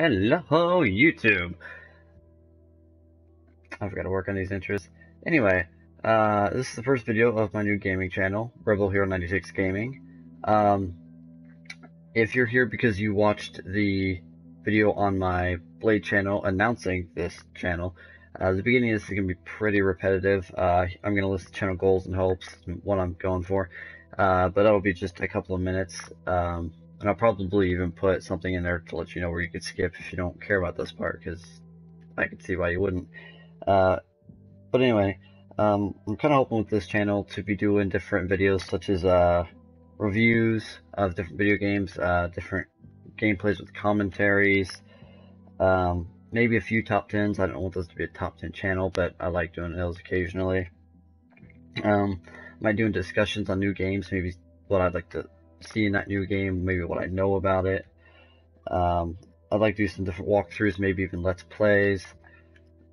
Hello, YouTube. I forgot to work on these intros. Anyway, this is the first video of my new gaming channel, Rebel Hero 96 Gaming. If you're here because you watched the video on my Blade channel announcing this channel, the beginning of this is going to be pretty repetitive. I'm going to list the channel goals and hopes, and what I'm going for, but that'll be just a couple of minutes. And I'll probably even put something in there to let you know where you could skip if you don't care about this part, because I can see why you wouldn't. But anyway, I'm kind of hoping with this channel to be doing different videos such as reviews of different video games, different gameplays with commentaries, maybe a few top 10s. I don't want this to be a top 10 channel, but I like doing those occasionally. Might doing discussions on new games, maybe what I'd like to see in that new game, maybe what I know about it. I'd like to do some different walkthroughs, maybe even let's plays,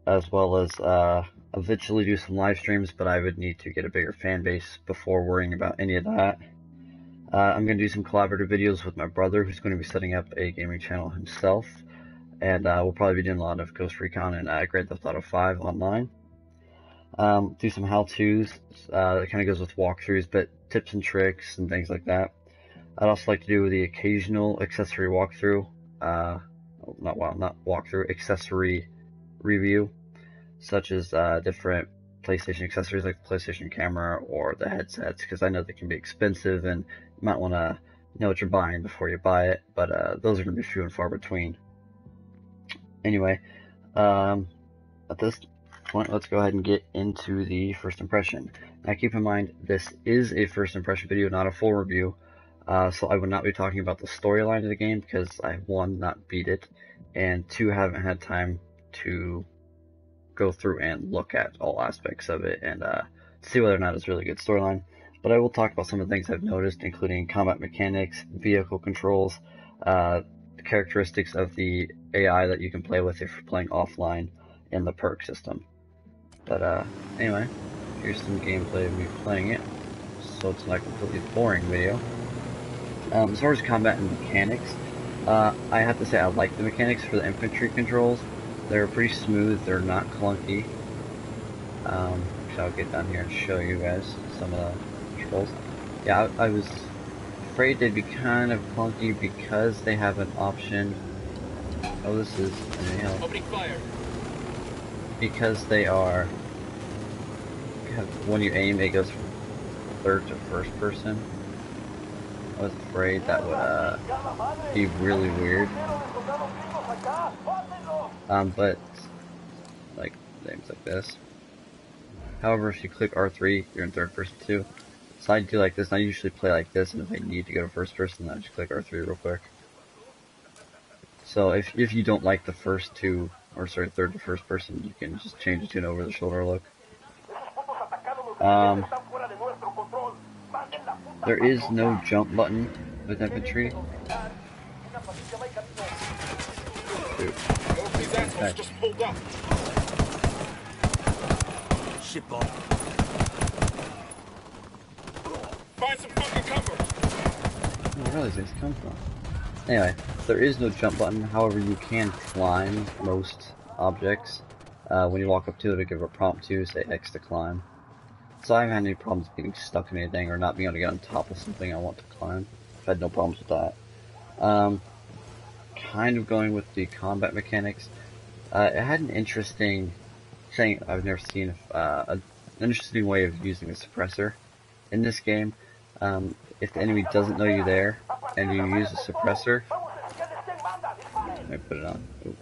as well as eventually do some live streams, but I would need to get a bigger fan base before worrying about any of that. I'm going to do some collaborative videos with my brother, who's going to be setting up a gaming channel himself, and we'll probably be doing a lot of Ghost Recon and Grand Theft Auto 5 online. Do some how-tos, that kind of goes with walkthroughs, but tips and tricks and things like that. I'd also like to do the occasional accessory walkthrough, not walkthrough, accessory review, such as different PlayStation accessories like the PlayStation camera or the headsets, because I know they can be expensive and you might want to know what you're buying before you buy it, but those are going to be few and far between. Anyway, at this point, let's go ahead and get into the first impression. Now keep in mind, this is a first impression video, not a full review. So I would not be talking about the storyline of the game because I, one, not beat it, and two, haven't had time to go through and look at all aspects of it and see whether or not it's really a good storyline. But I will talk about some of the things I've noticed, including combat mechanics, vehicle controls, the characteristics of the AI that you can play with if you're playing offline, and the perk system. But anyway, here's some gameplay of me playing it, so it's not a completely boring video. As far as combat and mechanics, I have to say I like the mechanics for the infantry controls. They're pretty smooth, they're not clunky. I'll get down here and show you guys some of the controls. Yeah, I was afraid they'd be kind of clunky because they have an option. Oh, this is enemy help. Opening fire. Because they are, when you aim, it goes from third to first person. I was afraid that would be really weird. But like names like this. However, if you click R3, you're in third person too. So I do like this. I usually play like this, and if I need to go to first person, I just click R3 real quick. So if you don't like the first two, or sorry, third to first person, you can just change it to an over the shoulder look. There is no jump button with infantry. Okay. Ship off. Find some fucking cover. Where are these things come from? Anyway, there is no jump button. However, you can climb most objects. When you walk up to it, it'll give a prompt to say X to climb. So I haven't had any problems getting stuck in anything or not being able to get on top of something I want to climb. I've had no problems with that. Kind of going with the combat mechanics. It had an interesting thing I've never seen, an interesting way of using a suppressor in this game. If the enemy doesn't know you're there and you use a suppressor, let me put it on. Ooh.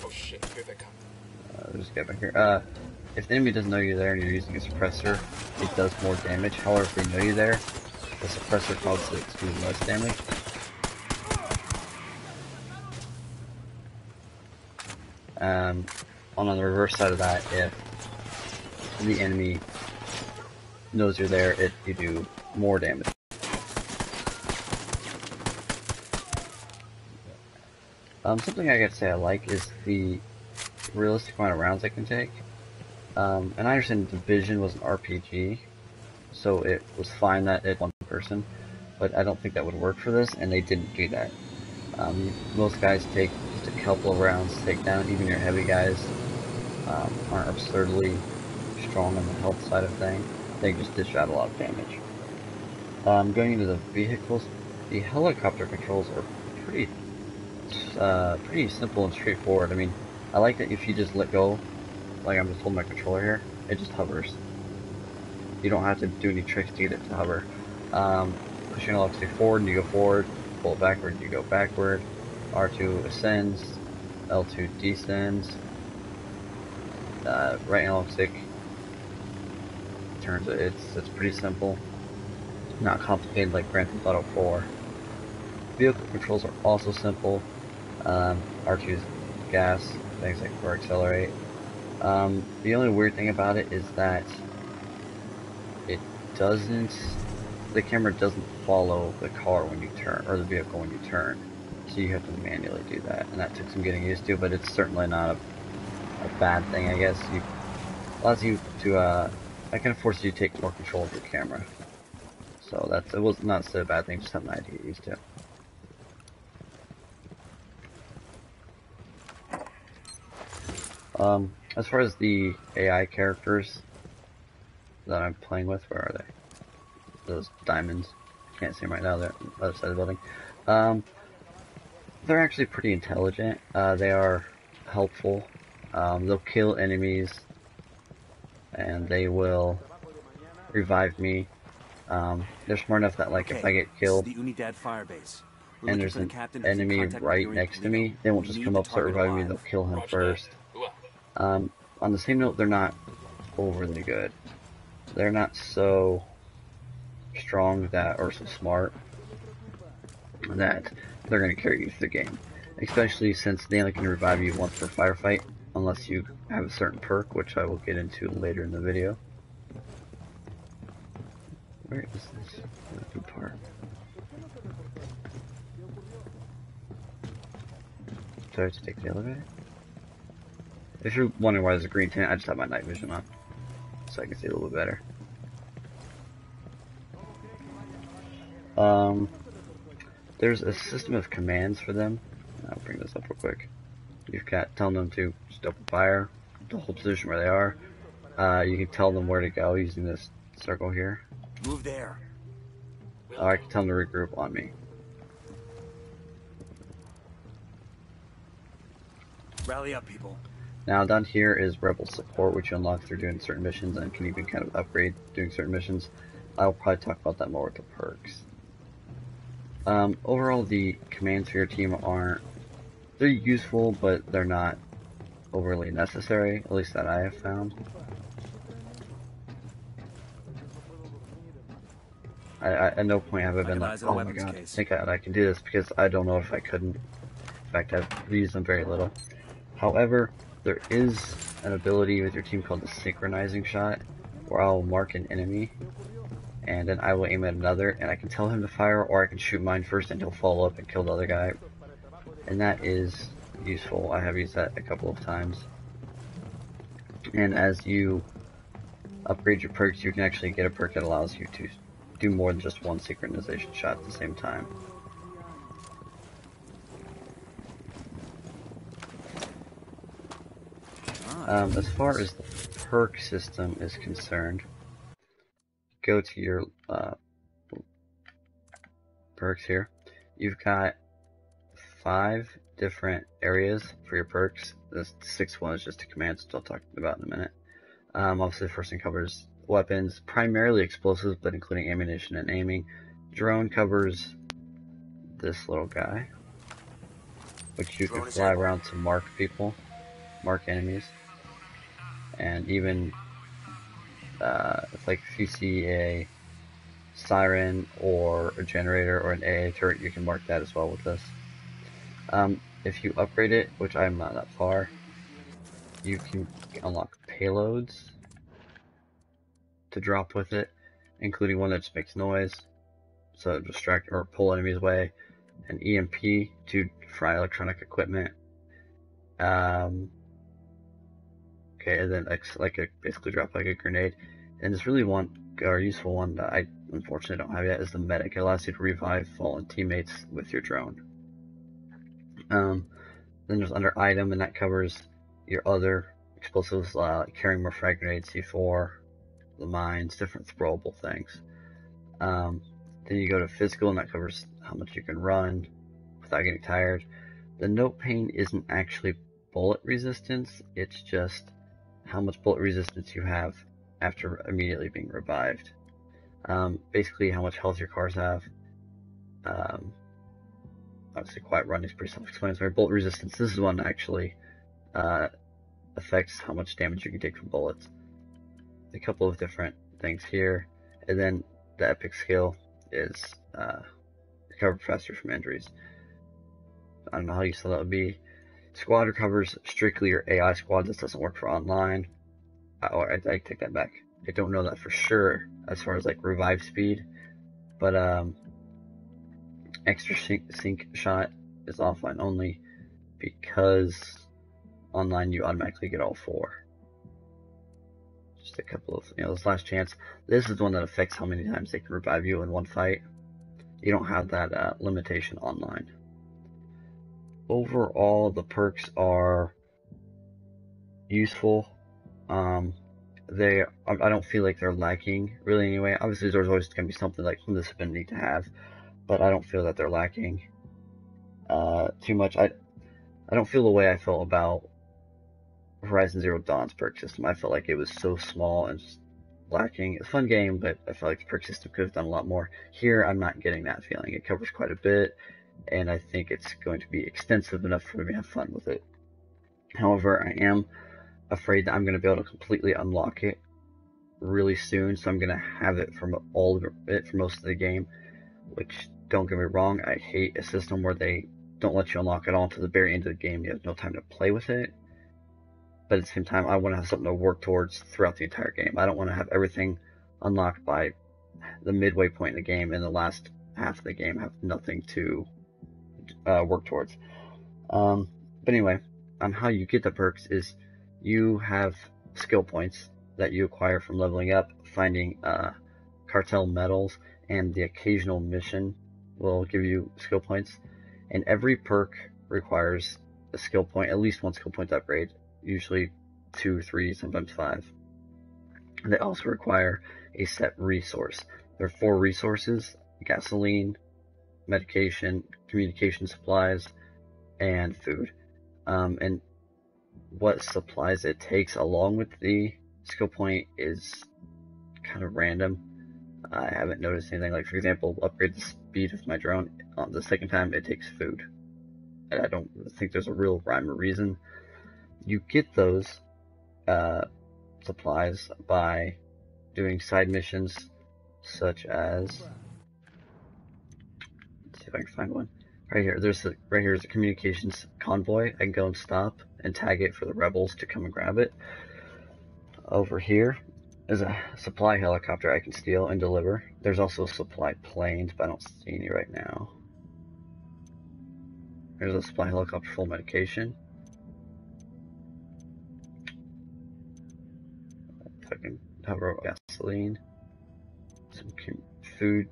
Oh shit, here they come. Just get back here. If the enemy doesn't know you're there and you're using a suppressor, it does more damage. However, if they know you're there, the suppressor causes it to do less damage. On the reverse side of that, if the enemy knows you're there, you do more damage. Something I gotta say I like is the realistic amount of rounds I can take. And I understand Division was an RPG, so it was fine that it one person, but I don't think that would work for this, and they didn't do that. Most guys take just a couple of rounds to take down. Even your heavy guys aren't absurdly strong on the health side of things. They just dish out a lot of damage. Going into the vehicles, the helicopter controls are pretty simple and straightforward. I mean, I like that if you just let go, like I'm just holding my controller here, it just hovers. You don't have to do any tricks to get it to hover. Pushing analog stick forward and you go forward, pull it backward, you go backward. R2 ascends, L2 descends, right analog stick turns it. It's pretty simple, not complicated like Grand Theft Auto 4. Vehicle controls are also simple. R2 is gas, things like for accelerate. The only weird thing about it is that it doesn't, the camera doesn't follow the car when you turn, or the vehicle when you turn. So you have to manually do that, and that took some getting used to, but it's certainly not a bad thing, I guess. It allows you to, that kind of forces you to take more control of your camera. So it was not so a bad thing, just something I had to get used to. As far as the AI characters that I'm playing with, where are they? Those diamonds. Can't see them right now, they're on the other side of the building. They're actually pretty intelligent. They are helpful. They'll kill enemies, and they will revive me. They're smart enough that, like, if I get killed, and there's an enemy right next to me, they won't just come up, start reviving me, they'll kill him first. On the same note, they're not overly good. They're not so strong or so smart that they're going to carry you through the game. Especially since they only can revive you once per firefight, unless you have a certain perk, which I will get into later in the video. Where is this good part? Do I have to take the elevator? If you're wondering why there's a green tint, I just have my night vision on, so I can see a little bit better. There's a system of commands for them. I'll bring this up real quick. You've got telling them to just open fire, to hold position where they are. You can tell them where to go using this circle here. Move there. Or I can tell them to regroup on me. Rally up, people. Now down here is Rebel Support, which you unlock through doing certain missions and can even kind of upgrade doing certain missions. I'll probably talk about that more with the perks. Overall, the commands for your team they're useful, but they're not overly necessary, at least that I have found. At no point have I been like, oh my god, I think I can do this, because I don't know if I couldn't. In fact, I've used them very little. However, there is an ability with your team called the synchronizing shot, where I'll mark an enemy, and then I will aim at another, and I can tell him to fire, or I can shoot mine first, and he'll follow up and kill the other guy. And that is useful. I have used that a couple of times. And as you upgrade your perks, you can actually get a perk that allows you to do more than just one synchronization shot at the same time. As far as the perk system is concerned, go to your perks here. You've got 5 different areas for your perks. The 6th one is just a command, which I'll talk about in a minute. Obviously, the first thing covers weapons, primarily explosives, but including ammunition and aiming. Drone covers this little guy, which you can fly around to mark people, mark enemies. And even if you see a siren or a generator or an AA turret, you can mark that as well with this. If you upgrade it, which I'm not that far, you can unlock payloads to drop with it, including one that just makes noise, so distract or pull enemies away, an EMP to fry electronic equipment. Okay, and then basically drop like a grenade. And this really useful one that I unfortunately don't have yet is the medic. It allows you to revive fallen teammates with your drone. Um, then there's under item, and that covers your other explosives, carrying more frag grenades, C4, the mines, different throwable things. Then you go to physical, and that covers how much you can run without getting tired. The note pain isn't actually bullet resistance, it's just how much bullet resistance you have after immediately being revived. Basically, how much health your cars have. Obviously, quiet running is pretty self-explanatory. Bullet resistance, this is one that actually affects how much damage you can take from bullets. A couple of different things here. And then the epic skill is recover faster from injuries. I don't know how useful that would be. Squad recovers strictly your AI squad. This doesn't work for online. I take that back. I don't know that for sure as far as like revive speed, but extra sync shot is offline only because online you automatically get all 4. Just a couple of, this last chance. This is the one that affects how many times they can revive you in one fight. You don't have that limitation online. Overall, the perks are useful. I don't feel like they're lacking really anyway. Obviously, there's always going to be something like this has been neat to have, but I don't feel that they're lacking too much. I don't feel the way I felt about Horizon Zero Dawn's perk system. I felt like it was so small and just lacking. It's a fun game, but I felt like the perk system could have done a lot more. Here, I'm not getting that feeling. It covers quite a bit, and I think it's going to be extensive enough for me to have fun with it. However, I am afraid that I'm going to be able to completely unlock it really soon, so I'm going to have it for most of the game, which, don't get me wrong, I hate a system where they don't let you unlock it all until the very end of the game. You have no time to play with it, but at the same time, I want to have something to work towards throughout the entire game. I don't want to have everything unlocked by the midway point in the game, and the last half of the game have nothing to work towards. But anyway, on how you get the perks is you have skill points that you acquire from leveling up, finding cartel medals, and the occasional mission will give you skill points. And every perk requires a skill point, at least one skill point to upgrade, usually 2, 3, sometimes 5. They also require a set resource. There are 4 resources: gasoline, medication, communication supplies, and food. And what supplies it takes along with the skill point is kind of random. I haven't noticed anything. Like, for example, upgrade the speed of my drone. The second time it takes food, and I don't think there's a real rhyme or reason. You get those supplies by doing side missions such as, let's see if I can find one. Right here, right here is a communications convoy. I can go and stop and tag it for the rebels to come and grab it. Over here is a supply helicopter I can steal and deliver. There's also supply planes, but I don't see any right now. There's a supply helicopter full of medication. If I can hover over gasoline, some food,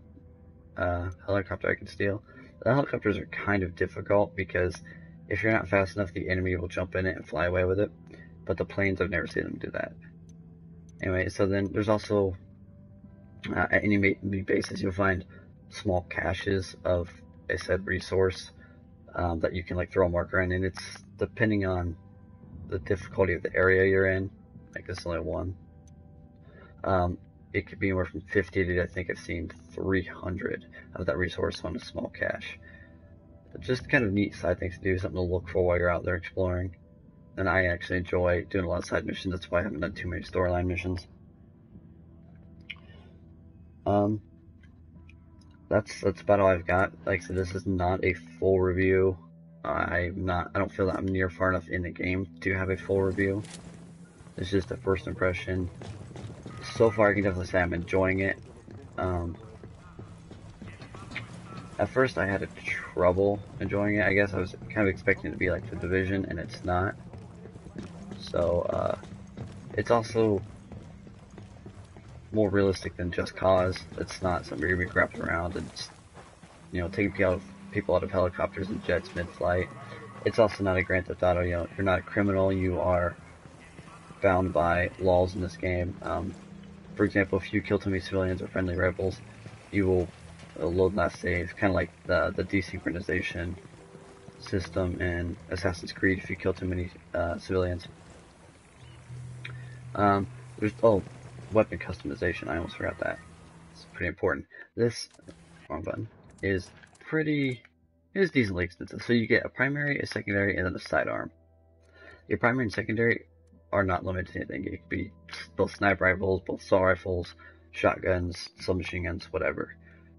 helicopter I can steal. The helicopters are kind of difficult because if you're not fast enough, the enemy will jump in it and fly away with it. But the planes, I've never seen them do that. Anyway, so then there's also, at any bases, you'll find small caches of a said resource that you can like throw a marker in, and it's depending on the difficulty of the area you're in. Like, this is only 1. It could be anywhere from 50 to, I think I've seen 300 of that resource on a small cache. Just kind of neat side things to do, something to look for while you're out there exploring. And I actually enjoy doing a lot of side missions. That's why I haven't done too many storyline missions. That's about all I've got. Like I said, this is not a full review. I don't feel that I'm near far enough in the game to have a full review. It's just a first impression. So far, I can definitely say I'm enjoying it. At first, I had trouble enjoying it. I guess I was kind of expecting it to be like The Division, and it's not. So, it's also more realistic than Just Cause. It's not something you're going to be grabbed around and, taking people out of helicopters and jets mid-flight. it's also not a Grand Theft Auto. You know, you're not a criminal. You are bound by laws in this game. For example, if you kill too many civilians or friendly rebels, you will load last save, kind of like the desynchronization system in Assassin's Creed. If you kill too many civilians, there's weapon customization. I almost forgot that. It's pretty important. This wrong button is decently extensive. So you get a primary, a secondary, and then a sidearm. Your primary and secondary are not limited to anything. It could be both sniper rifles, both assault rifles, shotguns, submachine guns, whatever.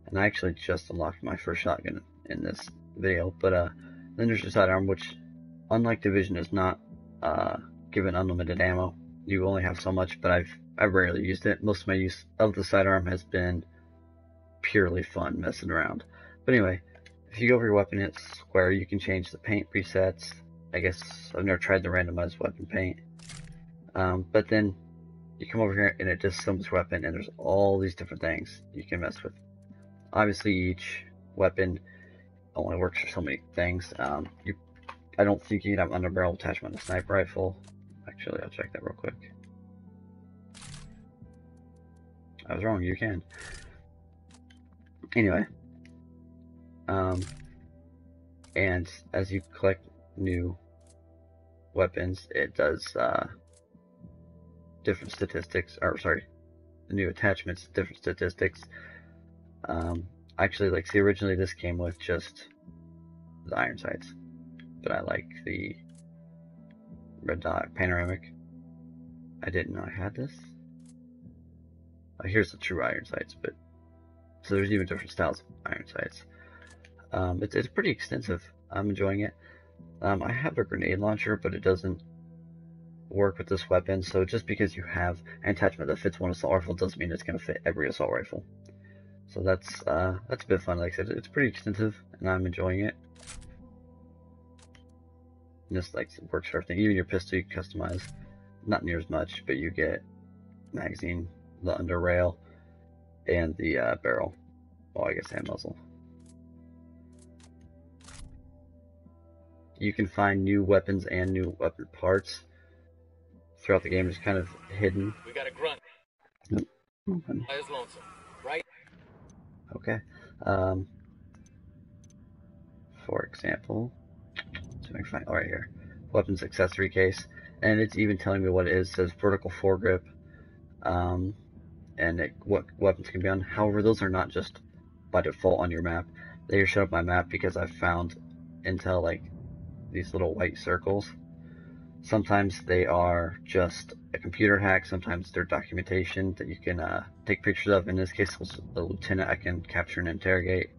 And I actually just unlocked my first shotgun in this video. But then there's your sidearm, which, unlike Division, is not given unlimited ammo. You only have so much, but I've rarely used it. Most of my use of the sidearm has been purely fun, messing around. But anyway, if you go over your weapon, it's square. You can change the paint presets. I guess I've never tried the randomized weapon paint. But then you come over here and it disassembles your weapon, and there's all these different things you can mess with. Obviously, each weapon only works for so many things. I don't think you can have under barrel attachment on a sniper rifle. Actually, I'll check that real quick. I was wrong, you can. Anyway, and as you collect new weapons, it does different statistics, or sorry, new attachments, different statistics. Actually, like, see, originally this came with just the iron sights, but I like the red dot panoramic. I didn't know I had this. Here's the true iron sights, but so there's even different styles of iron sights. It's pretty extensive. I'm enjoying it. I have a grenade launcher, but it doesn't work with this weapon. So just because you have an attachment that fits one assault rifle doesn't mean it's going to fit every assault rifle. So that's a bit fun. Like I said, it's pretty extensive, and I'm enjoying it. And this like works for everything. Even your pistol you can customize. Not near as much, but you get magazine, the under rail, and the barrel. Well, I guess hand muzzle. You can find new weapons and new weapon parts throughout the game. It's kind of hidden. We got a grunt. Is lonesome, right? Okay. For example, so I can find right here, weapons accessory case, and it's even telling me what it is. It says vertical foregrip, and what weapons can be on. However, those are not just by default on your map. They are shown up my map because I've found intel like these little white circles. Sometimes they are just a computer hack. Sometimes they're documentation that you can take pictures of. In this case, it was a lieutenant I can capture and interrogate.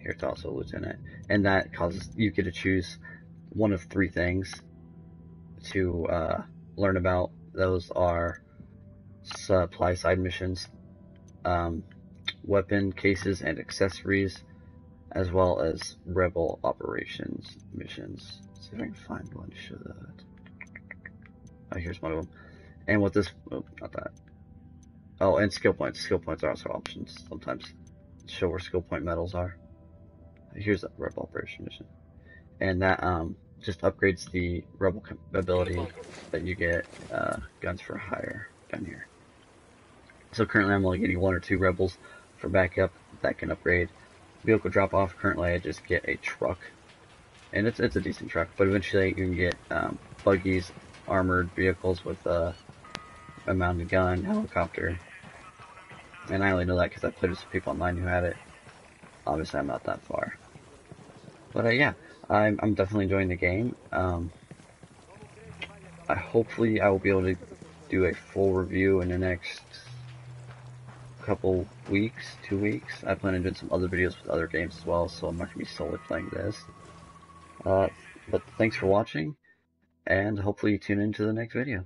Here it's also a lieutenant, and that causes you get to choose one of three things to learn about. Those are supply side missions, weapon cases and accessories, as well as rebel operations missions. Let's see if I can find one to show that. Oh, here's one of them. And what this, oh, not that. Oh, and skill points. Skill points are also options. Sometimes show where skill point medals are. Here's a rebel operation mission. And that just upgrades the rebel ability that you get guns for hire down here. So currently I'm only getting 1 or 2 rebels for backup that can upgrade. Vehicle drop off, currently I just get a truck, and it's a decent truck, but eventually you can get buggies, armored vehicles with a mounted gun, helicopter, and I only know that because I played with some people online who had it. Obviously I'm not that far, but yeah, I'm definitely enjoying the game. Hopefully I will be able to do a full review in the next couple weeks, 2 weeks. I plan on doing some other videos with other games as well, so I'm not going to be solely playing this. But thanks for watching, and hopefully you tune into the next video.